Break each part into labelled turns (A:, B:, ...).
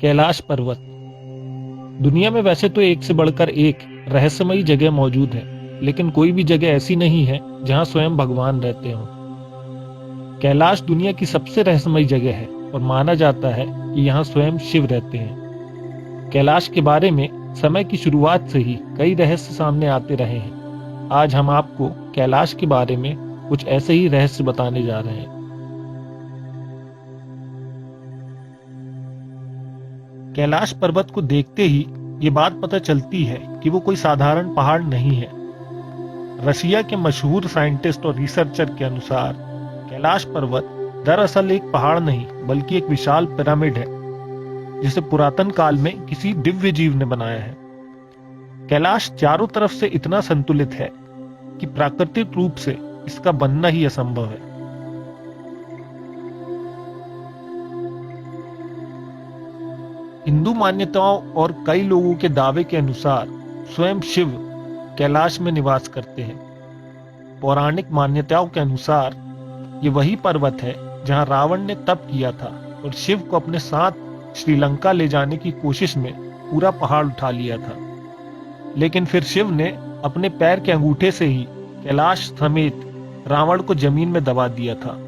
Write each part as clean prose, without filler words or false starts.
A: कैलाश पर्वत। दुनिया में वैसे तो एक से बढ़कर एक रहस्यमयी जगह मौजूद है, लेकिन कोई भी जगह ऐसी नहीं है जहां स्वयं भगवान रहते हों। कैलाश दुनिया की सबसे रहस्यमयी जगह है और माना जाता है कि यहाँ स्वयं शिव रहते हैं। कैलाश के बारे में समय की शुरुआत से ही कई रहस्य सामने आते रहे हैं। आज हम आपको कैलाश के बारे में कुछ ऐसे ही रहस्य बताने जा रहे हैं। कैलाश पर्वत को देखते ही ये बात पता चलती है कि वो कोई साधारण पहाड़ नहीं है। रशिया के मशहूर साइंटिस्ट और रिसर्चर के अनुसार कैलाश पर्वत दरअसल एक पहाड़ नहीं बल्कि एक विशाल पिरामिड है, जिसे पुरातन काल में किसी दिव्य जीव ने बनाया है। कैलाश चारों तरफ से इतना संतुलित है कि प्राकृतिक रूप से इसका बनना ही असंभव है। हिंदू मान्यताओं और कई लोगों के दावे के अनुसार स्वयं शिव कैलाश में निवास करते हैं। पौराणिक मान्यताओं के अनुसार ये वही पर्वत है जहां रावण ने तप किया था और शिव को अपने साथ श्रीलंका ले जाने की कोशिश में पूरा पहाड़ उठा लिया था। लेकिन फिर शिव ने अपने पैर के अंगूठे से ही कैलाश समेत रावण को जमीन में दबा दिया था।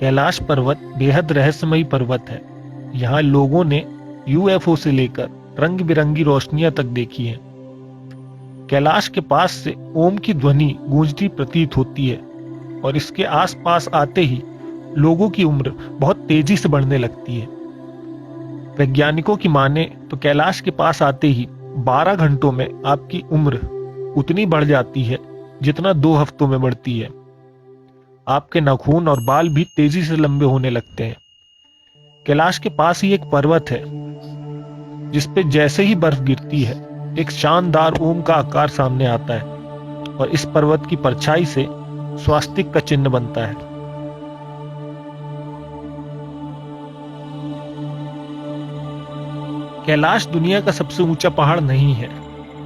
A: कैलाश पर्वत बेहद रहस्यमयी पर्वत है। यहाँ लोगों ने यूएफओ से लेकर रंग बिरंगी रोशनियां तक देखी हैं। कैलाश के पास से ओम की ध्वनि गूंजती प्रतीत होती है और इसके आसपास आते ही लोगों की उम्र बहुत तेजी से बढ़ने लगती है। वैज्ञानिकों की माने तो कैलाश के पास आते ही 12 घंटों में आपकी उम्र उतनी बढ़ जाती है जितना 2 हफ्तों में बढ़ती है। आपके नाखून और बाल भी तेजी से लंबे होने लगते हैं। कैलाश के पास ही एक पर्वत है जिसपे जैसे ही बर्फ गिरती है एक शानदार ओम का आकार सामने आता है और इस पर्वत की परछाई से स्वास्तिक का चिन्ह बनता है। कैलाश दुनिया का सबसे ऊंचा पहाड़ नहीं है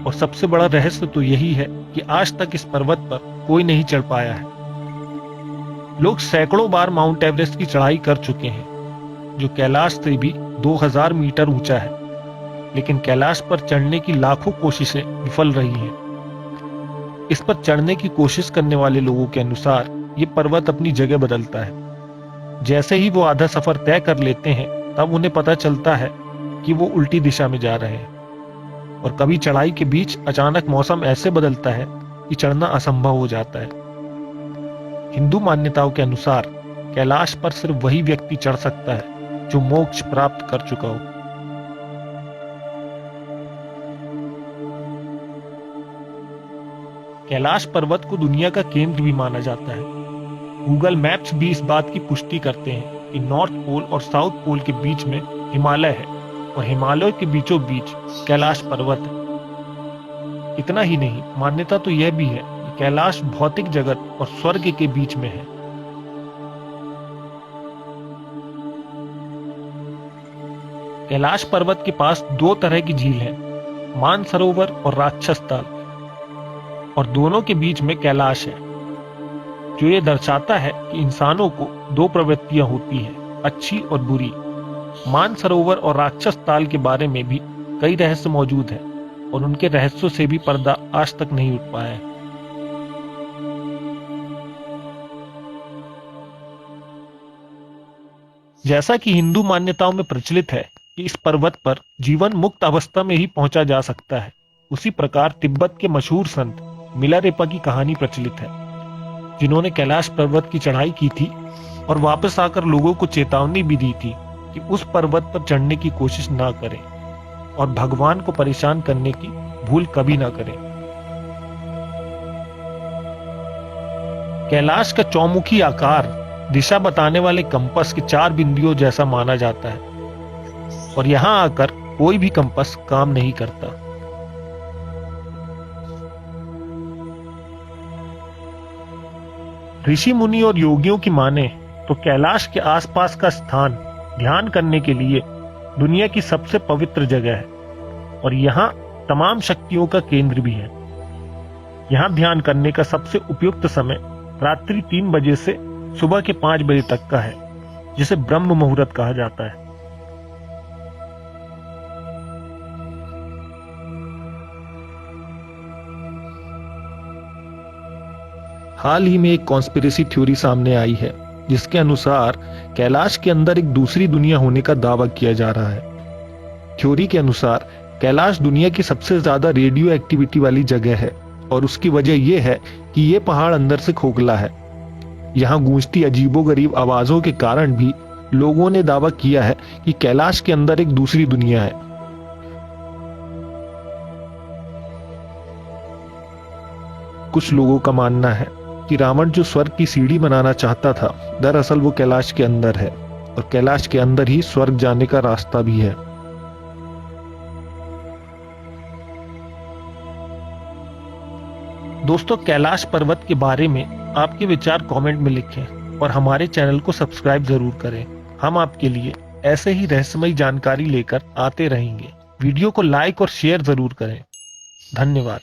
A: और सबसे बड़ा रहस्य तो यही है कि आज तक इस पर्वत पर कोई नहीं चढ़ पाया है। लोग सैकड़ों बार माउंट एवरेस्ट की चढ़ाई कर चुके हैं, जो कैलाश से भी 2000 मीटर ऊंचा है, लेकिन कैलाश पर चढ़ने की लाखों कोशिशें विफल रही हैं। इस पर चढ़ने की कोशिश करने वाले लोगों के अनुसार ये पर्वत अपनी जगह बदलता है। जैसे ही वो आधा सफर तय कर लेते हैं तब उन्हें पता चलता है कि वो उल्टी दिशा में जा रहे हैं और कभी चढ़ाई के बीच अचानक मौसम ऐसे बदलता है कि चढ़ना असंभव हो जाता है। हिंदू मान्यताओं के अनुसार कैलाश पर सिर्फ वही व्यक्ति चढ़ सकता है जो मोक्ष प्राप्त कर चुका हो। कैलाश पर्वत को दुनिया का केंद्र भी माना जाता है। गूगल मैप्स भी इस बात की पुष्टि करते हैं कि नॉर्थ पोल और साउथ पोल के बीच में हिमालय है और हिमालय के बीचों बीच कैलाश पर्वत है। इतना ही नहीं, मान्यता तो यह भी है कि कैलाश भौतिक जगत और स्वर्ग के बीच में है। कैलाश पर्वत के पास 2 तरह की झील है, मानसरोवर और राक्षस ताल, और दोनों के बीच में कैलाश है, जो ये दर्शाता है कि इंसानों को 2 प्रवृत्तियां होती हैं, अच्छी और बुरी। मानसरोवर और राक्षस ताल के बारे में भी कई रहस्य मौजूद हैं और उनके रहस्यों से भी पर्दा आज तक नहीं उठ पाया है। जैसा कि हिंदू मान्यताओं में प्रचलित है कि इस पर्वत पर जीवन मुक्त अवस्था में ही पहुंचा जा सकता है, उसी प्रकार तिब्बत के मशहूर संत मिलारेपा की कहानी प्रचलित है, जिन्होंने कैलाश पर्वत की चढ़ाई की थी और वापस आकर लोगों को चेतावनी भी दी थी कि उस पर्वत पर चढ़ने की कोशिश ना करें और भगवान को परेशान करने की भूल कभी ना करें। कैलाश का चौमुखी आकार दिशा बताने वाले कंपास के 4 बिंदुओं जैसा माना जाता है और यहां आकर कोई भी कंपास काम नहीं करता। ऋषि मुनि और योगियों की माने तो कैलाश के आसपास का स्थान ध्यान करने के लिए दुनिया की सबसे पवित्र जगह है और यहाँ तमाम शक्तियों का केंद्र भी है। यहाँ ध्यान करने का सबसे उपयुक्त समय रात्रि 3 बजे से सुबह के 5 बजे तक का है, जिसे ब्रह्म मुहूर्त कहा जाता है। हाल ही में एक कॉन्स्पिरेसी थ्योरी सामने आई है, जिसके अनुसार कैलाश के अंदर एक दूसरी दुनिया होने का दावा किया जा रहा है। थ्योरी के अनुसार कैलाश दुनिया की सबसे ज्यादा रेडियो एक्टिविटी वाली जगह है, और उसकी वजह यह है कि यह पहाड़ अंदर से खोखला है। यहाँ गूंजती अजीबोगरीब आवाजों के कारण भी लोगों ने दावा किया है कि कैलाश के अंदर एक दूसरी दुनिया है। कुछ लोगों का मानना है कि रावण जो स्वर्ग की सीढ़ी बनाना चाहता था, दरअसल वो कैलाश के अंदर है, और कैलाश के अंदर ही स्वर्ग जाने का रास्ता भी है। दोस्तों, कैलाश पर्वत के बारे में आपके विचार कमेंट में लिखें और हमारे चैनल को सब्सक्राइब जरूर करें। हम आपके लिए ऐसे ही रहस्यमयी जानकारी लेकर आते रहेंगे। वीडियो को लाइक और शेयर जरूर करें। धन्यवाद।